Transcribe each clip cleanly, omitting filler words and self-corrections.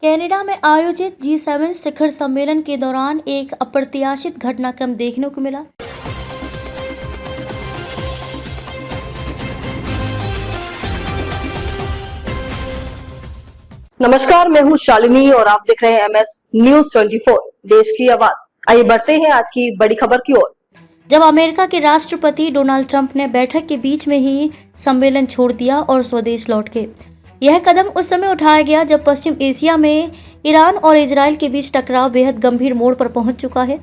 Canada में आयोजित G7 शिखर सम्मेलन के दौरान एक अप्रत्याशित घटनाक्रम देखने को मिला। नमस्कार, मैं हूं शालिनी और आप देख रहे हैं MS न्यूज 24 देश की आवाज। आइए बढ़ते हैं आज की बड़ी खबर की ओर। जब अमेरिका के राष्ट्रपति डोनाल्ड ट्रंप ने बैठक के बीच में ही सम्मेलन छोड़ दिया और स्वदेश लौट गए। यह कदम उस समय उठाया गया जब पश्चिम एशिया में ईरान और इजराइल के बीच टकराव बेहद गंभीर मोड़ पर पहुंच चुका है।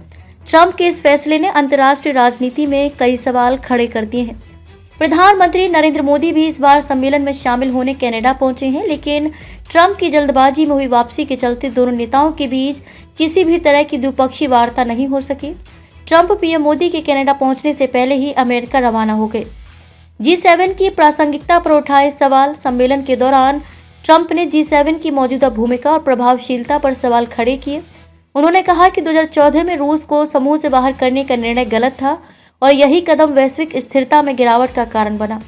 ट्रंप के इस फैसले ने अंतर्राष्ट्रीय राजनीति में कई सवाल खड़े कर दिए हैं। प्रधानमंत्री नरेंद्र मोदी भी इस बार सम्मेलन में शामिल होने कनाडा पहुंचे हैं, लेकिन ट्रंप की जल्दबाजी में हुई वापसी के चलते दोनों नेताओं के बीच किसी भी तरह की द्विपक्षीय वार्ता नहीं हो सकी। ट्रंप पीएम मोदी के कनाडा पहुंचने से पहले ही अमेरिका रवाना हो गए। G7 की प्रासंगिकता पर उठाए सवाल। सम्मेलन के दौरान ट्रंप ने G7 की मौजूदा भूमिका और प्रभावशीलता पर सवाल खड़े किए। उन्होंने कहा कि 2014 में रूस को समूह से बाहर करने का निर्णय गलत था और यही कदम वैश्विक स्थिरता में गिरावट का कारण बना।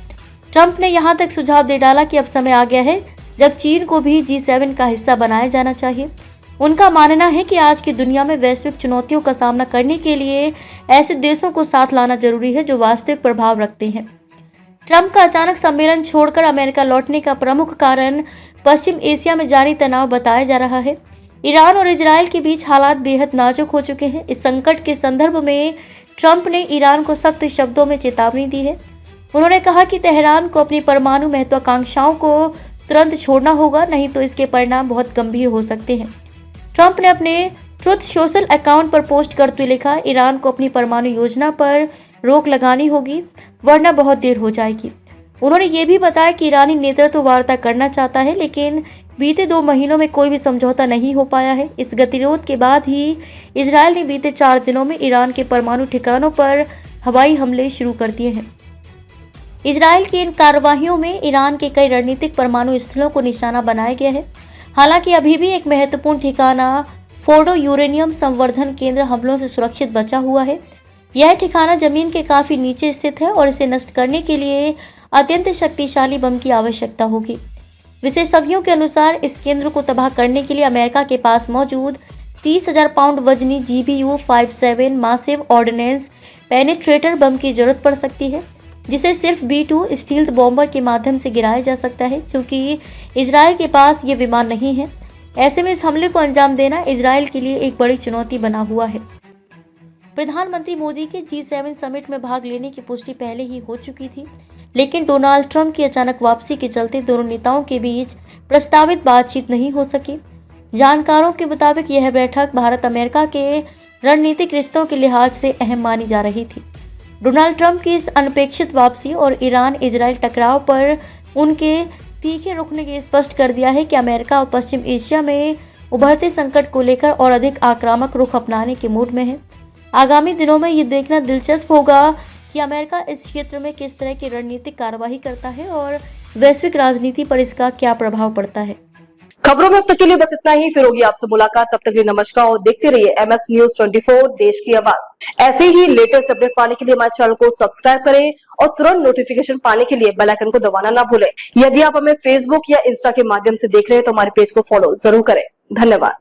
ट्रंप ने यहां तक सुझाव दे डाला कि अब समय आ गया है जब चीन को भी G7 का हिस्सा बनाया जाना चाहिए। उनका मानना है कि आज की दुनिया में वैश्विक चुनौतियों का सामना करने के लिए ऐसे देशों को साथ लाना जरूरी है जो वास्तविक प्रभाव रखते हैं। ट्रंप का अचानक सम्मेलन छोड़कर अमेरिका लौटने का प्रमुख कारण पश्चिम एशिया में जारी तनाव बताया जा रहा है। ईरान और इजराइल के बीच हालात बेहद नाजुक हो चुके हैं। इस संकट के संदर्भ में ट्रंप ने ईरान को सख्त शब्दों में चेतावनी दी है। उन्होंने कहा कि तेहरान को अपनी परमाणु महत्वाकांक्षाओं को तुरंत छोड़ना होगा, नहीं तो इसके परिणाम बहुत गंभीर हो सकते हैं। ट्रंप ने अपने ट्रुथ सोशल अकाउंट पर पोस्ट करते हुए लिखा, ईरान को अपनी परमाणु योजना पर रोक लगानी होगी वरना बहुत देर हो जाएगी। उन्होंने ये भी बताया कि ईरानी नेतृत्व वार्ता करना चाहता है, लेकिन बीते 2 महीनों में कोई भी समझौता नहीं हो पाया है। इस गतिरोध के बाद ही इजराइल ने बीते 4 दिनों में ईरान के परमाणु ठिकानों पर हवाई हमले शुरू कर दिए हैं। इजराइल की इन कार्रवाइयों में ईरान के कई रणनीतिक परमाणु स्थलों को निशाना बनाया गया है। हालांकि अभी भी एक महत्वपूर्ण ठिकाना फोर्डो यूरेनियम संवर्धन केंद्र हमलों से सुरक्षित बचा हुआ है। यह ठिकाना जमीन के काफी नीचे स्थित है और इसे नष्ट करने के लिए अत्यंत शक्तिशाली बम की आवश्यकता होगी। विशेषज्ञों के अनुसार इस केंद्र को तबाह करने के लिए अमेरिका के पास मौजूद 30,000 पाउंड वजनी GBU-57 मासिव ऑर्डिनेंस पेनिट्रेटर बम की जरूरत पड़ सकती है, जिसे सिर्फ B-2 स्टील्थ बॉम्बर के माध्यम से गिराया जा सकता है, क्योंकि इजराइल के पास ये विमान नहीं है। ऐसे में इस हमले को अंजाम देना इजराइल के लिए एक बड़ी चुनौती बना हुआ है। प्रधानमंत्री मोदी के G7 समिट में भाग लेने की पुष्टि पहले ही हो चुकी थी, लेकिन डोनाल्ड ट्रंप की अचानक वापसी के चलते दोनों नेताओं के बीच प्रस्तावित बातचीत नहीं हो सकी। जानकारों के मुताबिक यह बैठक भारत अमेरिका के रणनीतिक रिश्तों के लिहाज से अहम मानी जा रही थी। डोनाल्ड ट्रंप की इस अनपेक्षित वापसी और ईरान इजराइल टकराव पर उनके तीखे रुख ने ये स्पष्ट कर दिया है कि अमेरिका और पश्चिम एशिया में उभरते संकट को लेकर और अधिक आक्रामक रुख अपनाने के मूड में है। आगामी दिनों में ये देखना दिलचस्प होगा कि अमेरिका इस क्षेत्र में किस तरह की रणनीतिक कार्यवाही करता है और वैश्विक राजनीति पर इसका क्या प्रभाव पड़ता है। खबरों में अब तक के लिए बस इतना ही। फिर होगी आपसे मुलाकात, तब तक के लिए नमस्कार और देखते रहिए MS न्यूज 24 देश की आवाज। ऐसे ही लेटेस्ट अपडेट पाने के लिए हमारे चैनल को सब्सक्राइब करें और तुरंत नोटिफिकेशन पाने के लिए बेल आइकन को दबाना ना भूलें। यदि आप हमें फेसबुक या इंस्टा के माध्यम से देख रहे हैं तो हमारे पेज को फॉलो जरूर करें। धन्यवाद।